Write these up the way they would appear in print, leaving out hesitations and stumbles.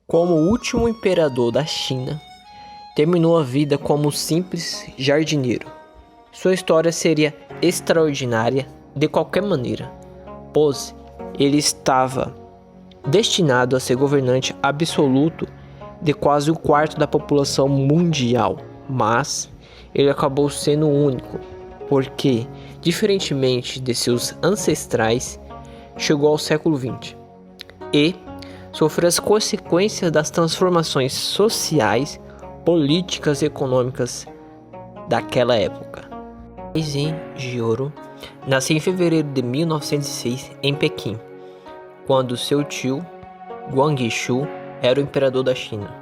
Como o último imperador da China, terminou a vida como simples jardineiro. Sua história seria extraordinária de qualquer maneira, pois ele estava destinado a ser governante absoluto de quase o quarto da população mundial, mas ele acabou sendo o único, porque, diferentemente de seus ancestrais, chegou ao século XX e sofreu as consequências das transformações sociais, políticas e econômicas daquela época. Zhen Jioro nasceu em fevereiro de 1906 em Pequim, quando seu tio, Guangxu, era o imperador da China.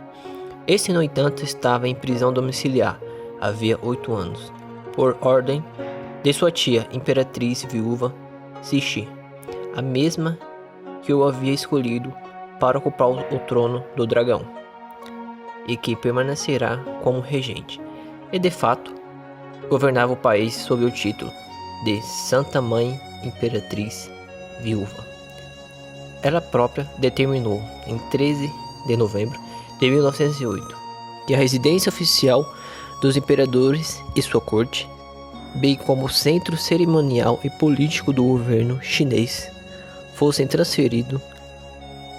Este, no entanto, estava em prisão domiciliar havia 8 anos, por ordem de sua tia, imperatriz viúva Cixi, a mesma que o havia escolhido para ocupar o trono do dragão, e que permanecerá como regente, e de fato governava o país sob o título de Santa Mãe Imperatriz Viúva. Ela própria determinou, em 13 de novembro de 1908, que a residência oficial dos imperadores e sua corte, bem como o centro cerimonial e político do governo chinês, fossem transferidos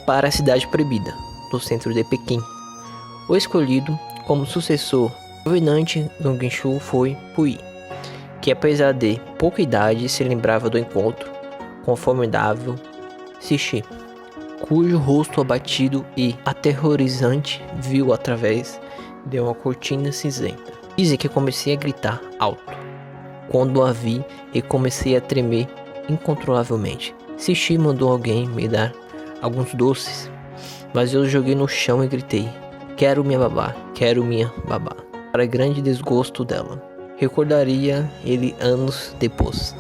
para a cidade proibida, no centro de Pequim. O escolhido como sucessor do governante Guangxu foi Puyi, que apesar de pouca idade se lembrava do encontro com o formidável Cixi, cujo rosto abatido e aterrorizante viu através de uma cortina cinzenta. Dizem que comecei a gritar alto quando a vi e comecei a tremer incontrolavelmente. Cixi mandou alguém me dar alguns doces, mas eu joguei no chão e gritei: quero minha babá, quero minha babá, para grande desgosto dela. Recordaria ele anos depois.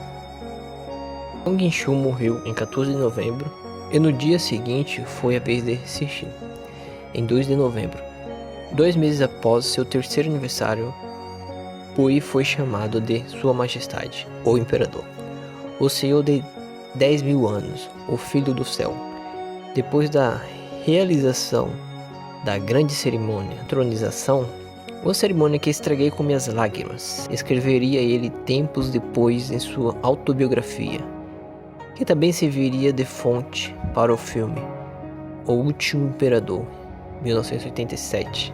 Guangxu morreu em 14 de novembro e no dia seguinte foi a vez de Cixi, em 2 de novembro. 2 meses após seu terceiro aniversário, Puyi foi chamado de Sua Majestade, o Imperador, o Senhor de 10.000 anos, o Filho do Céu. Depois da realização da grande cerimônia de tronização, uma cerimônia que estraguei com minhas lágrimas, escreveria ele tempos depois em sua autobiografia, que também serviria de fonte para o filme O Último Imperador, 1987,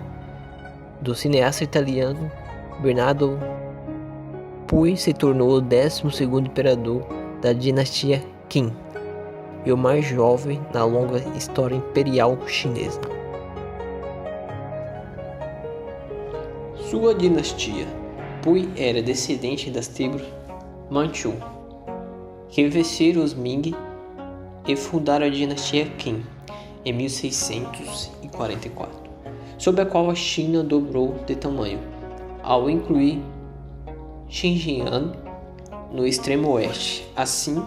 do cineasta italiano Bernardo. Puyi se tornou o 12º imperador da dinastia Qin e o mais jovem na longa história imperial chinesa. Sua dinastia. Puyi era descendente das tribos Manchu, que venceram os Ming e fundaram a dinastia Qin em 1644, sob a qual a China dobrou de tamanho, ao incluir Xinjiang no extremo oeste, assim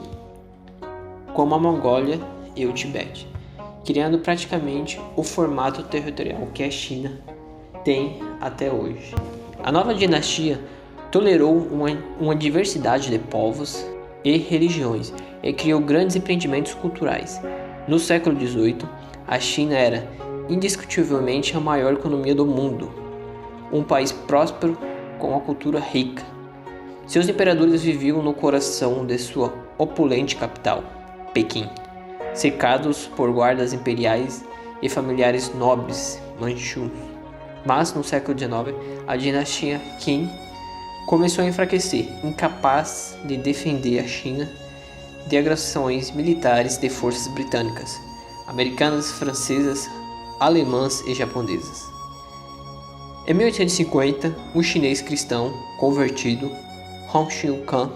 como a Mongólia e o Tibete, criando praticamente o formato territorial que a China tem até hoje. A nova dinastia tolerou uma diversidade de povos e religiões e criou grandes empreendimentos culturais. No século XVIII, a China era indiscutivelmente a maior economia do mundo, um país próspero com uma cultura rica. Seus imperadores viviam no coração de sua opulente capital, Pequim, cercados por guardas imperiais e familiares nobres manchus. Mas no século XIX, a dinastia Qin começou a enfraquecer, incapaz de defender a China de agressões militares de forças britânicas, americanas, francesas, alemãs e japonesas. Em 1850, um chinês cristão convertido, Hong Xiuquan,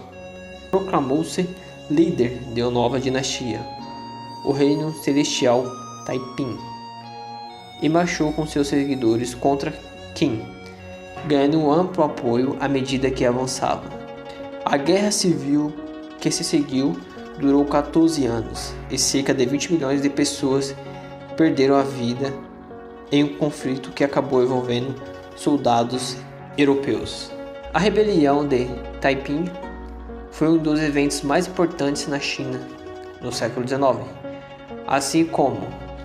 proclamou-se líder de uma nova dinastia, o Reino Celestial Taiping, e marchou com seus seguidores contra Qin, ganhando um amplo apoio à medida que avançava. A guerra civil que se seguiu durou 14 anos e cerca de 20 milhões de pessoas perderam a vida em um conflito que acabou envolvendo soldados europeus. A rebelião de Taiping foi um dos eventos mais importantes na China no século XIX, assim como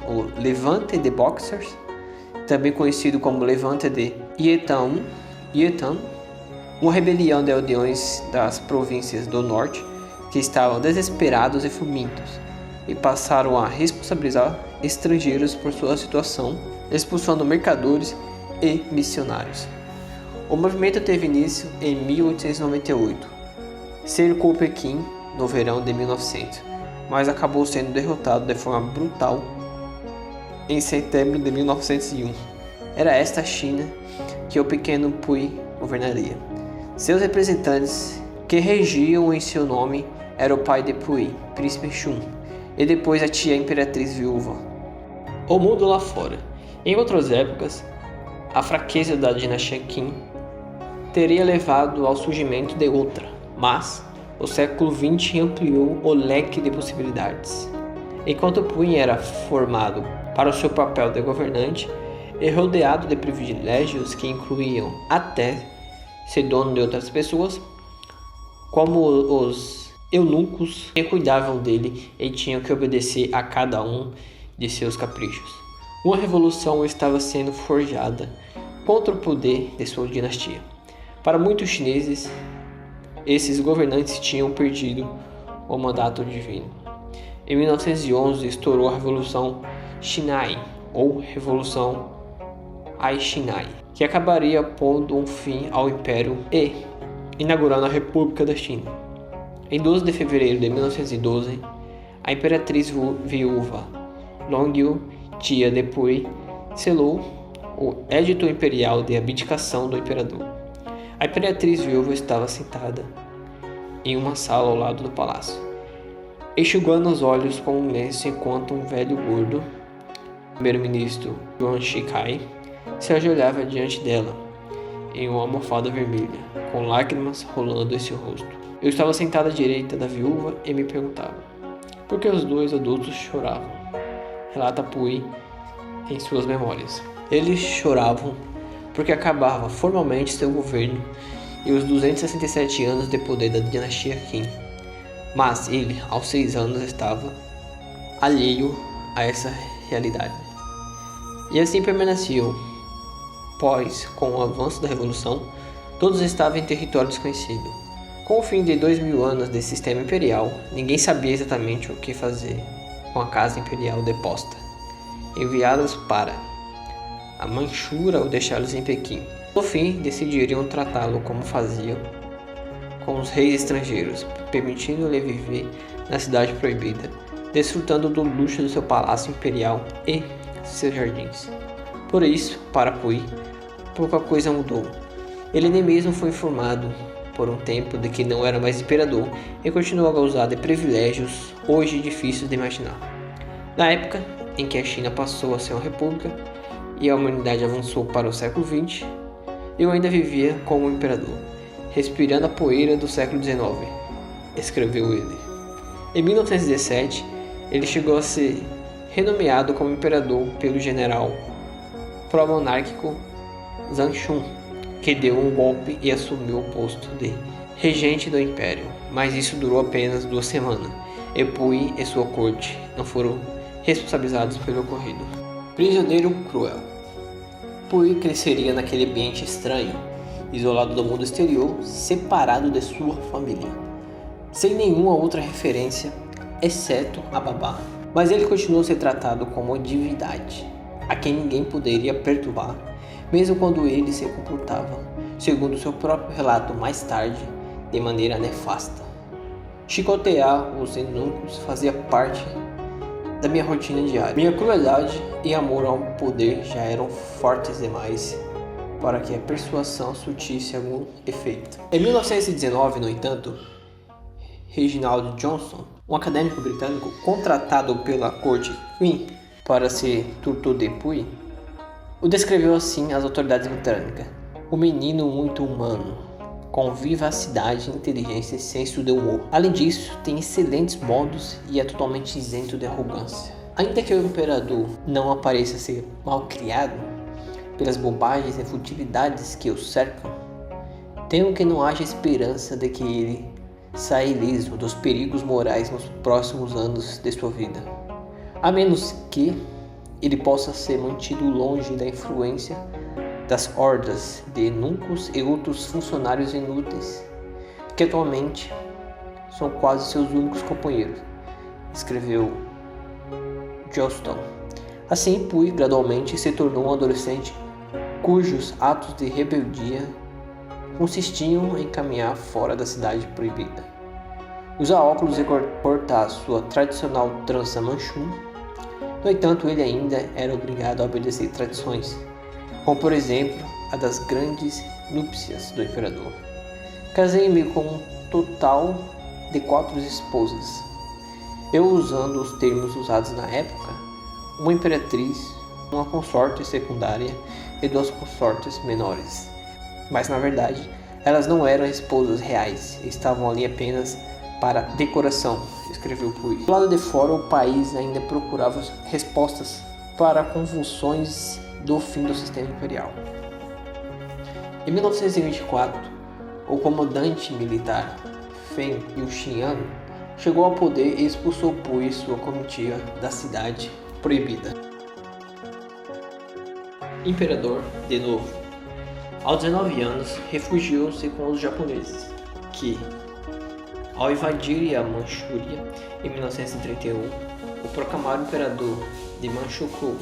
o Levante de Boxers, também conhecido como Levante de Yetam, uma rebelião de aldeões das províncias do norte que estavam desesperados e famintos e passaram a responsabilizar estrangeiros por sua situação, expulsando mercadores e missionários. O movimento teve início em 1898, cercou Pequim no verão de 1900, mas acabou sendo derrotado de forma brutal em setembro de 1901. Era esta a China que o pequeno Puyi governaria. Seus representantes, que regiam em seu nome, era o pai de Puyi, príncipe Shun, e depois a tia imperatriz viúva. O mundo lá fora. Em outras épocas, a fraqueza da dinastia Qin teria levado ao surgimento de outra, mas o século XX ampliou o leque de possibilidades. Enquanto Puyi era formado para o seu papel de governante e rodeado de privilégios que incluíam até ser dono de outras pessoas, como os eunucos que cuidavam dele e tinham que obedecer a cada um de seus caprichos. Uma revolução estava sendo forjada contra o poder de sua dinastia. Para muitos chineses, esses governantes tinham perdido o mandato divino. Em 1911 estourou a Revolução Xinai, ou Revolução Ai Xinai, que acabaria pondo um fim ao Império e inaugurando a República da China. Em 12 de fevereiro de 1912, a imperatriz viúva Longyu, tia de Puyi, selou o Edito Imperial de abdicação do imperador. A imperatriz viúva estava sentada em uma sala ao lado do palácio, enxugando os olhos com um lenço enquanto um velho gordo, primeiro-ministro Yuan Shikai, se ajoelhava diante dela, em uma almofada vermelha, com lágrimas rolando em seu rosto. Eu estava sentada à direita da viúva e me perguntava por que os dois adultos choravam, relata Puyi em suas memórias. Eles choravam porque acabava formalmente seu governo e os 267 anos de poder da dinastia Qin. Mas ele, aos 6 anos, estava alheio a essa realidade. E assim permaneceu, pois, com o avanço da Revolução, todos estavam em território desconhecido. Com o fim de 2000 anos de sistema imperial, ninguém sabia exatamente o que fazer com a casa imperial deposta, enviá-los para a Manchúria ou deixá-los em Pequim. No fim, decidiriam tratá-lo como faziam com os reis estrangeiros, permitindo-lhe viver na cidade proibida, desfrutando do luxo do seu palácio imperial e seus jardins. Por isso, para Puyi, pouca coisa mudou. Ele nem mesmo foi informado por um tempo de que não era mais imperador e continuou a gozar de privilégios hoje difíceis de imaginar. Na época em que a China passou a ser uma república e a humanidade avançou para o século XX, eu ainda vivia como imperador, respirando a poeira do século XIX, escreveu ele. Em 1917, ele chegou a ser renomeado como imperador pelo general pró-monárquico Zhang Xun, que deu um golpe e assumiu o posto de regente do império, mas isso durou apenas 2 semanas, e Puyi e sua corte não foram responsabilizados pelo ocorrido. Prisioneiro cruel. Puyi cresceria naquele ambiente estranho, isolado do mundo exterior, separado de sua família, sem nenhuma outra referência, exceto a babá. Mas ele continuou a ser tratado como divindade, a quem ninguém poderia perturbar, mesmo quando ele se comportava, segundo seu próprio relato mais tarde, de maneira nefasta. Chicotear os eunucos fazia parte da minha rotina diária. Minha crueldade e amor ao poder já eram fortes demais para que a persuasão surtisse algum efeito. Em 1919, no entanto, Reginald Johnson, um acadêmico britânico contratado pela corte Qin para ser tutor de Puyi, o descreveu assim às autoridades britânicas: um menino muito humano, com vivacidade, inteligência e senso de humor. Além disso, tem excelentes modos e é totalmente isento de arrogância. Ainda que o imperador não apareça ser mal criado pelas bobagens e futilidades que o cercam, temo que não haja esperança de que ele saia ileso dos perigos morais nos próximos anos de sua vida, a menos que ele possa ser mantido longe da influência das hordas de eunucos e outros funcionários inúteis, que atualmente são quase seus únicos companheiros, escreveu Johnston. Assim, Pui gradualmente se tornou um adolescente cujos atos de rebeldia consistiam em caminhar fora da cidade proibida, usar óculos e cortar sua tradicional trança manchum. No entanto, ele ainda era obrigado a obedecer tradições, como por exemplo a das grandes núpcias do imperador. Casei-me com um total de 4 esposas, eu usando os termos usados na época, uma imperatriz, uma consorte secundária e 2 consortes menores. Mas na verdade, elas não eram esposas reais, estavam ali apenas para decoração, escreveu Pui. Do lado de fora, o país ainda procurava respostas para convulsões do fim do sistema imperial. Em 1924, o comandante militar Feng Yuxian chegou ao poder e expulsou Pui e sua comitiva da cidade proibida. Imperador de novo. Aos 19 anos, refugiou-se com os japoneses, que, ao invadirem a Manchúria em 1931, o proclamaram imperador de Manchukuo,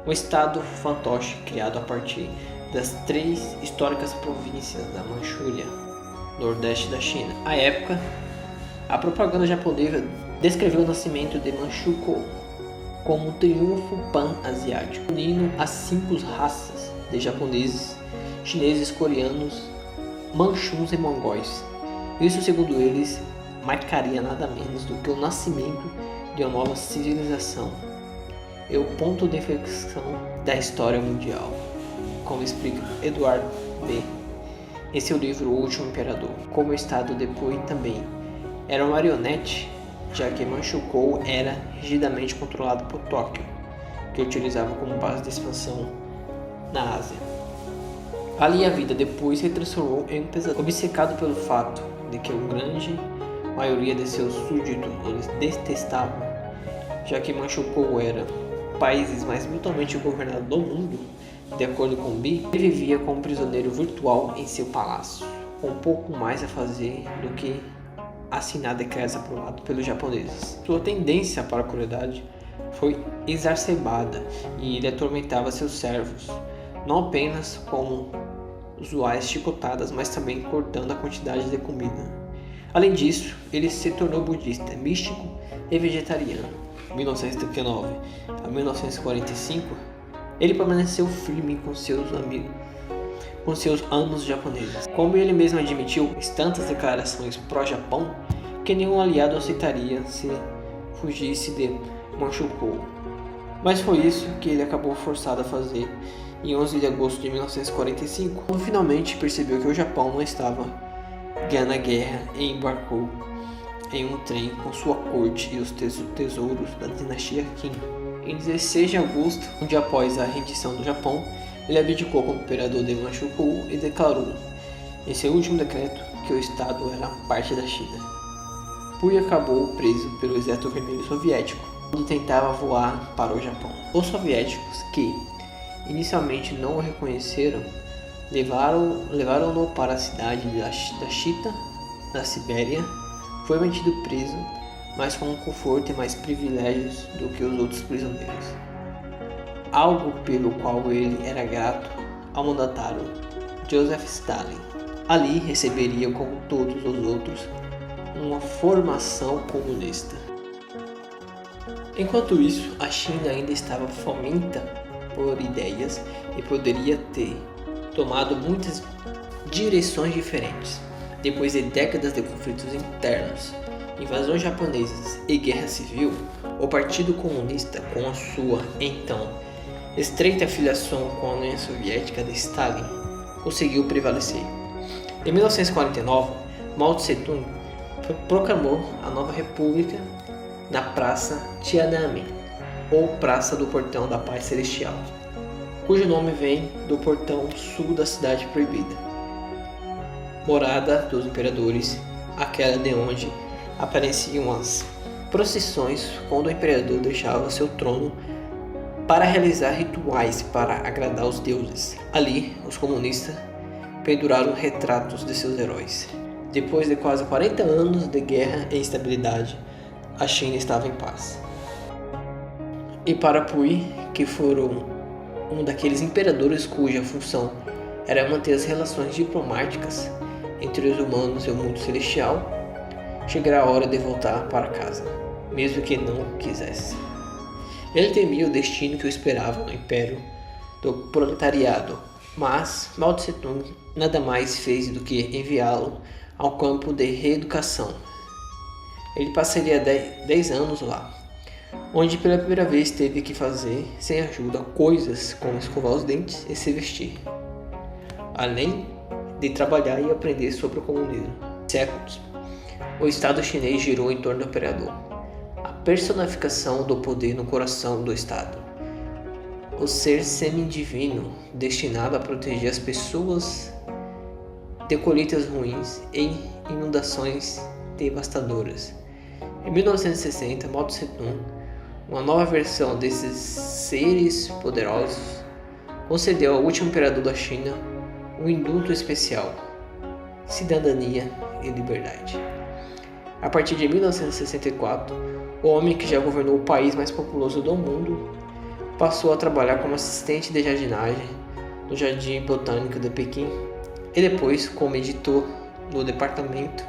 um estado fantoche criado a partir das 3 históricas províncias da Manchúria, nordeste da China. À época, a propaganda japonesa descreveu o nascimento de Manchukuo como um triunfo pan-asiático, unindo as 5 raças de japoneses, chineses, coreanos, manchuns e mongóis. Isso, segundo eles, marcaria nada menos do que o nascimento de uma nova civilização e o ponto de inflexão da história mundial, como explica Edward B. em seu livro O Último Imperador. Como o estado de Pui também era uma marionete, já que Manchukuo era rigidamente controlado por Tóquio, que utilizava como base de expansão na Ásia. Ali a vida depois se transformou em um pesadelo, obcecado pelo fato de que a grande maioria de seus súditos os detestavam, já que Manchukuo era o país mais brutalmente governado do mundo. De acordo com Bi, ele vivia como prisioneiro virtual em seu palácio, com pouco mais a fazer do que assinar decretos aprovados pelos japoneses. Sua tendência para a crueldade foi exacerbada e ele atormentava seus servos, não apenas com usuais chicotadas, mas também cortando a quantidade de comida. Além disso, ele se tornou budista, místico e vegetariano. De 1939 a 1945, ele permaneceu firme com seus amigos, com seus amos japoneses. Como ele mesmo admitiu em tantas declarações pró-Japão, que nenhum aliado aceitaria se fugisse de Manchukuo. Mas foi isso que ele acabou forçado a fazer em 11 de agosto de 1945, quando finalmente percebeu que o Japão não estava ganhando a guerra e embarcou em um trem com sua corte e os tesouros da dinastia Qin. Em 16 de agosto, um dia após a rendição do Japão, ele abdicou como imperador de Manchukuo e declarou, em seu último decreto, que o estado era parte da China. Pui acabou preso pelo Exército Vermelho Soviético quando tentava voar para o Japão. Os soviéticos, que inicialmente não o reconheceram, levaram-no para a cidade da Chita, na Sibéria. Foi mantido preso, mas com conforto e mais privilégios do que os outros prisioneiros, algo pelo qual ele era grato ao mandatário Joseph Stalin. Ali receberia, como todos os outros, uma formação comunista. Enquanto isso, a China ainda estava faminta por ideias e poderia ter tomado muitas direções diferentes. Depois de décadas de conflitos internos, invasões japonesas e guerra civil, o Partido Comunista, com a sua, então, estreita filiação com a União Soviética de Stalin, conseguiu prevalecer. Em 1949, Mao Tse-tung proclamou a nova república na Praça Tiananmen, ou Praça do Portão da Paz Celestial, cujo nome vem do portão sul da Cidade Proibida, morada dos imperadores, aquela de onde apareciam as procissões quando o imperador deixava seu trono para realizar rituais para agradar os deuses. Ali, os comunistas penduraram retratos de seus heróis. Depois de quase 40 anos de guerra e instabilidade, a China estava em paz. E para Puyi, que foram um daqueles imperadores cuja função era manter as relações diplomáticas entre os humanos e o mundo celestial, chegará a hora de voltar para casa, mesmo que não quisesse. Ele temia o destino que o esperava no império do proletariado, mas Mao Tse-tung nada mais fez do que enviá-lo ao campo de reeducação. Ele passaria 10 anos lá, onde pela primeira vez teve que fazer, sem ajuda, coisas como escovar os dentes e se vestir, além de trabalhar e aprender sobre o comunismo. Séculos, o Estado chinês girou em torno do imperador, a personificação do poder no coração do Estado, o ser semidivino destinado a proteger as pessoas de colheitas ruins e inundações devastadoras. Em 1960, Mao Tse-tung, uma nova versão desses seres poderosos, concedeu ao último imperador da China um indulto especial, cidadania e liberdade. A partir de 1964, o homem que já governou o país mais populoso do mundo passou a trabalhar como assistente de jardinagem no Jardim Botânico de Pequim e depois como editor no Departamento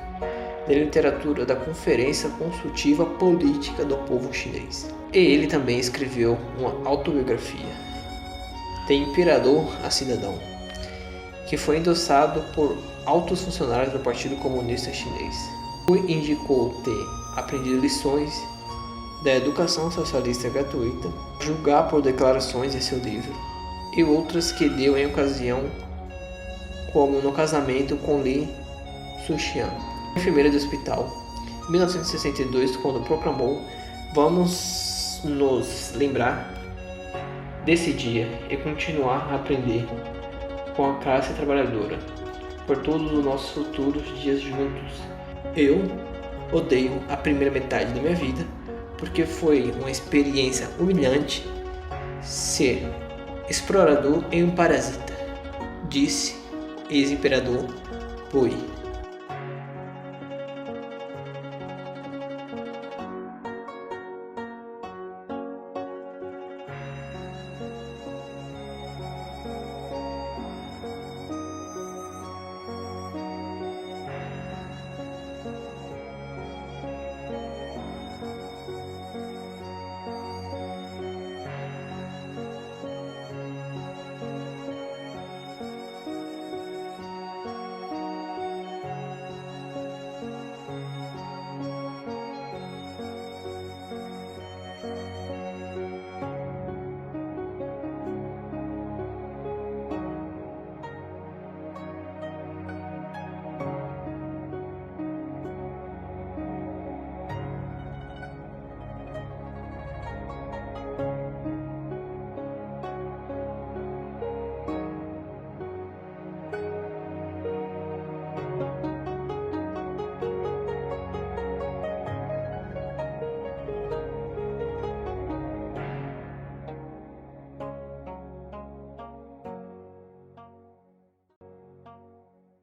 de Literatura da Conferência Consultiva Política do Povo Chinês. E ele também escreveu uma autobiografia, De Imperador a Cidadão, que foi endossado por altos funcionários do Partido Comunista Chinês. Ele indicou ter aprendido lições da educação socialista gratuita, julgar por declarações em seu livro, e outras que deu em ocasião, como no casamento com Li Suxian, enfermeira do hospital, em 1962, quando proclamou: "Vamos nos lembrar desse dia e continuar a aprender com a classe trabalhadora por todos os nossos futuros dias juntos. Eu odeio a primeira metade da minha vida, porque foi uma experiência humilhante ser explorador e um parasita", disse ex-imperador Puyi.